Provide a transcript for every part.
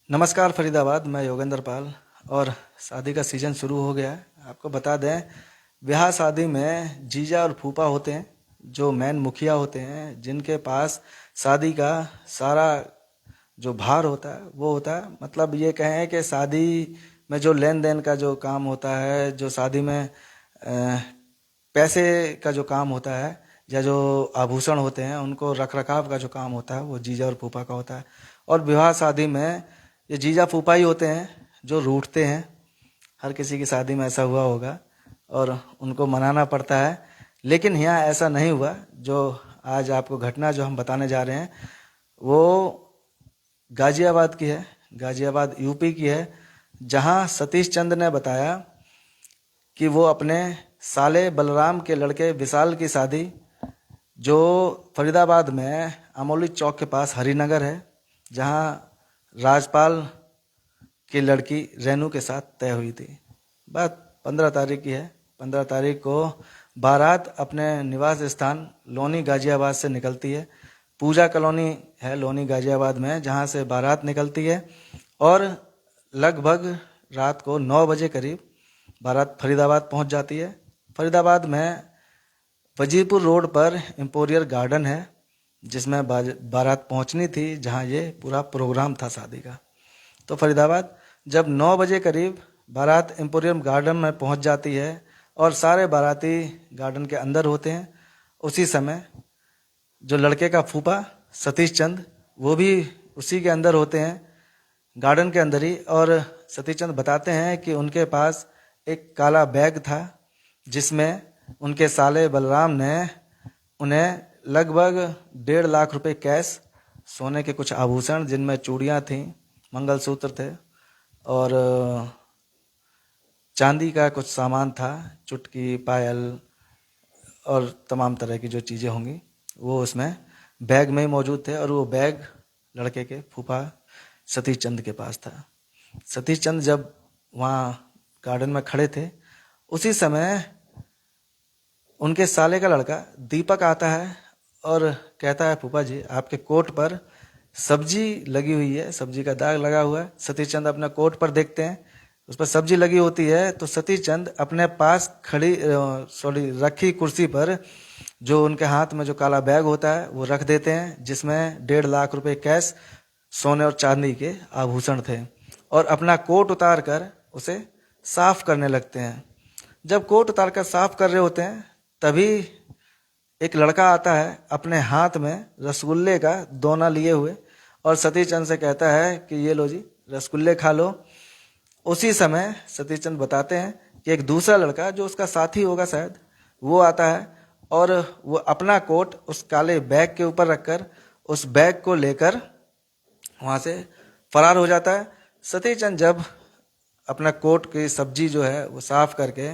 नमस्कार फरीदाबाद, मैं योगेंद्र पाल। और शादी का सीज़न शुरू हो गया है। आपको बता दें, ब्याह शादी में जीजा और फूफा होते हैं, जो मेन मुखिया होते हैं, जिनके पास शादी का सारा जो भार होता है वो होता है। मतलब ये कहें कि शादी में जो लेन देन का जो काम होता है, जो शादी में पैसे का जो काम होता है, या जो आभूषण होते हैं उनको रख रखाव का जो काम होता है, वो जीजा और फूफा का होता है। और विवाह शादी में ये जीजा फूफा ही होते हैं जो रूठते हैं। हर किसी की शादी में ऐसा हुआ होगा और उनको मनाना पड़ता है। लेकिन यहाँ ऐसा नहीं हुआ। जो आज आपको घटना जो हम बताने जा रहे हैं वो गाजियाबाद की है, गाजियाबाद यूपी की है, जहाँ सतीश चंद्र ने बताया कि वो अपने साले बलराम के लड़के विशाल की शादी, जो फरीदाबाद में अमौली चौक के पास हरिनगर है, जहाँ राजपाल की लड़की रेनू के साथ तय हुई थी। बात 15 तारीख की है। 15 तारीख को बारात अपने निवास स्थान लोनी गाजियाबाद से निकलती है। पूजा कॉलोनी है लोनी गाजियाबाद में, जहाँ से बारात निकलती है। और लगभग रात को 9 बजे करीब बारात फरीदाबाद पहुँच जाती है। फरीदाबाद में वजीरपुर रोड पर एम्पोरियर गार्डन है, जिसमें बारात पहुंचनी थी, जहां ये पूरा प्रोग्राम था शादी का। तो फरीदाबाद जब 9 बजे करीब बारात एम्पोरियम गार्डन में पहुंच जाती है और सारे बाराती गार्डन के अंदर होते हैं, उसी समय जो लड़के का फूफा सतीश चंद, वो भी उसी के अंदर होते हैं, गार्डन के अंदर ही। और सतीश चंद बताते हैं कि उनके पास एक काला बैग था, जिसमें उनके साले बलराम ने उन्हें लगभग 1.5 लाख रुपए कैश, सोने के कुछ आभूषण जिनमें चूड़ियाँ थीं, मंगलसूत्र थे और चांदी का कुछ सामान था, चुटकी, पायल और तमाम तरह की जो चीज़ें होंगी, वो उसमें बैग में ही मौजूद थे। और वो बैग लड़के के फूफा सतीश चंद के पास था। सतीश चंद जब वहाँ गार्डन में खड़े थे, उसी समय उनके साले का लड़का दीपक आता है और कहता है, फूफा जी आपके कोट पर सब्जी लगी हुई है, सब्जी का दाग लगा हुआ है। सतीश चंद अपने कोट पर देखते हैं, उस पर सब्जी लगी होती है। तो सतीश चंद अपने पास रखी कुर्सी पर जो उनके हाथ में जो काला बैग होता है वो रख देते हैं, जिसमें 1.5 लाख रुपए कैश, सोने और चांदी के आभूषण थे, और अपना कोट उतार कर उसे साफ करने लगते हैं। जब कोट उतार कर साफ कर रहे होते हैं, तभी एक लड़का आता है अपने हाथ में रसगुल्ले का दोना लिए हुए, और सतीश चंद से कहता है कि ये लो जी, रसगुल्ले खा लो। उसी समय सतीश चंद बताते हैं कि एक दूसरा लड़का, जो उसका साथी होगा शायद, वो आता है और वो अपना कोट उस काले बैग के ऊपर रखकर उस बैग को लेकर वहाँ से फरार हो जाता है। सतीश चंद जब अपना कोट की सब्जी जो है वो साफ करके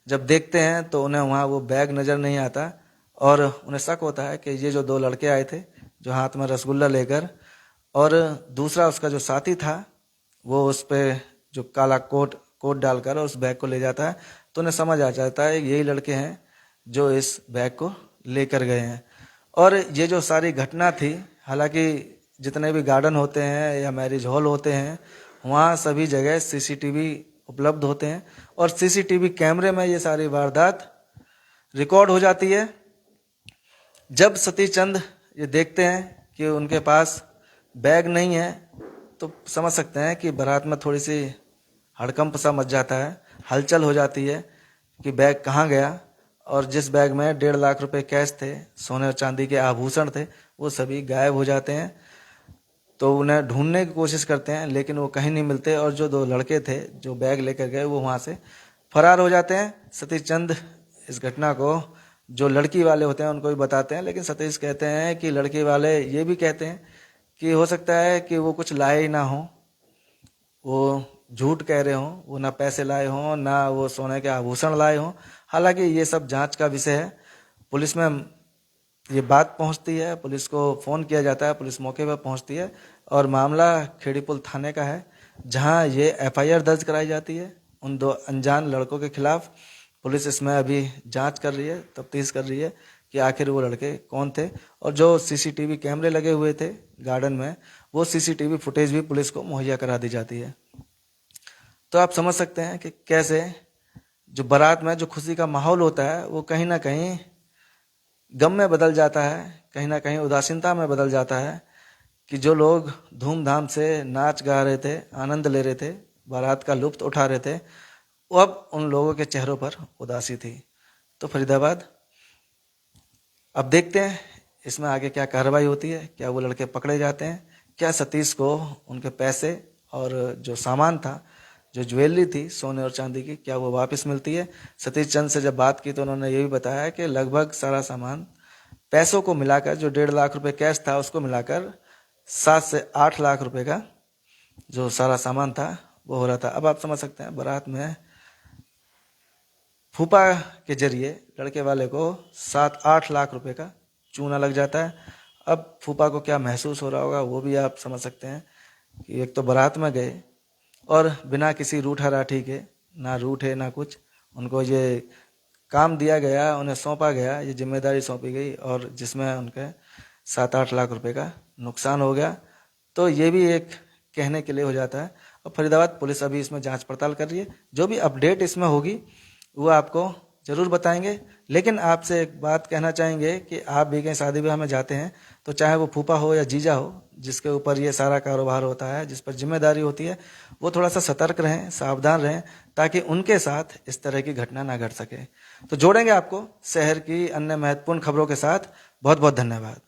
जब देखते हैं, तो उन्हें वहाँ वो बैग नज़र नहीं आता, और उन्हें शक होता है कि ये जो 2 लड़के आए थे, जो हाथ में रसगुल्ला लेकर, और दूसरा उसका जो साथी था, वो उस पर जो काला कोट डालकर उस बैग को ले जाता है। तो उन्हें समझ आ जाता है यही लड़के हैं जो इस बैग को लेकर गए हैं। और ये जो सारी घटना थी, हालांकि जितने भी गार्डन होते हैं या मैरिज हॉल होते हैं, वहाँ सभी जगह सीसीटीवी उपलब्ध होते हैं, और सीसीटीवी कैमरे में ये सारी वारदात रिकॉर्ड हो जाती है। जब सतीश चंद ये देखते हैं कि उनके पास बैग नहीं है, तो समझ सकते हैं कि बारात में थोड़ी सी हड़कंप सा मच जाता है, हलचल हो जाती है कि बैग कहाँ गया। और जिस बैग में 1.5 लाख रुपए कैश थे, सोने और चांदी के आभूषण थे, वो सभी गायब हो जाते हैं। तो उन्हें ढूंढने की कोशिश करते हैं, लेकिन वो कहीं नहीं मिलते, और जो 2 लड़के थे जो बैग लेकर गए, वो वहाँ से फरार हो जाते हैं। सतीश चंद इस घटना को जो लड़की वाले होते हैं उनको भी बताते हैं, लेकिन सतीश कहते हैं कि लड़की वाले ये भी कहते हैं कि हो सकता है कि वो कुछ लाए ही ना हो, वो झूठ कह रहे हों, वो ना पैसे लाए हों, ना वो सोने के आभूषण लाए हों। हालांकि ये सब जांच का विषय है। पुलिस में ये बात पहुंचती है, पुलिस को फ़ोन किया जाता है, पुलिस मौके पर पहुंचती है, और मामला खेड़ीपुल थाने का है, जहां ये एफआईआर दर्ज कराई जाती है उन 2 अनजान लड़कों के खिलाफ। पुलिस इसमें अभी जांच कर रही है, तफ्तीश कर रही है कि आखिर वो लड़के कौन थे। और जो सीसीटीवी कैमरे लगे हुए थे गार्डन में, वो सीसीटीवी फुटेज भी पुलिस को मुहैया करा दी जाती है। तो आप समझ सकते हैं कि कैसे जो बारात में जो खुशी का माहौल होता है वो कहीं ना कहीं गम में बदल जाता है, कहीं ना कहीं उदासीनता में बदल जाता है, कि जो लोग धूमधाम से नाच गा रहे थे, आनंद ले रहे थे, बारात का लुत्फ उठा रहे थे, वो अब उन लोगों के चेहरों पर उदासी थी। तो फरीदाबाद अब देखते हैं इसमें आगे क्या कार्रवाई होती है, क्या वो लड़के पकड़े जाते हैं, क्या सतीश को उनके पैसे और जो सामान था, जो ज्वेलरी थी सोने और चांदी की, क्या वो वापस मिलती है। सतीश चंद से जब बात की तो उन्होंने ये भी बताया कि लगभग सारा सामान पैसों को मिलाकर, जो 1.5 लाख रुपए कैश था उसको मिलाकर 7 से 8 लाख रुपए का जो सारा सामान था वो हो रहा था। अब आप समझ सकते हैं बारात में फूफा के जरिए लड़के वाले को 7-8 लाख रुपए का चूना लग जाता है। अब फूफा को क्या महसूस हो रहा होगा वो भी आप समझ सकते हैं कि एक तो बारात में गए और बिना किसी रूठा राठी के, ना रूठे ना कुछ, उनको ये काम दिया गया, उन्हें सौंपा गया, ये जिम्मेदारी सौंपी गई और जिसमें उनके 7-8 लाख रुपए का नुकसान हो गया। तो ये भी एक कहने के लिए हो जाता है। और फरीदाबाद पुलिस अभी इसमें जांच पड़ताल कर रही है, जो भी अपडेट इसमें होगी वो आपको जरूर बताएंगे। लेकिन आपसे एक बात कहना चाहेंगे कि आप भी कहीं शादी ब्याह में जाते हैं तो चाहे वो फूफा हो या जीजा हो, जिसके ऊपर ये सारा कारोबार होता है, जिस पर जिम्मेदारी होती है, वो थोड़ा सा सतर्क रहें, सावधान रहें, ताकि उनके साथ इस तरह की घटना ना घट सके। तो जोड़ेंगे आपको शहर की अन्य महत्वपूर्ण खबरों के साथ। बहुत बहुत धन्यवाद।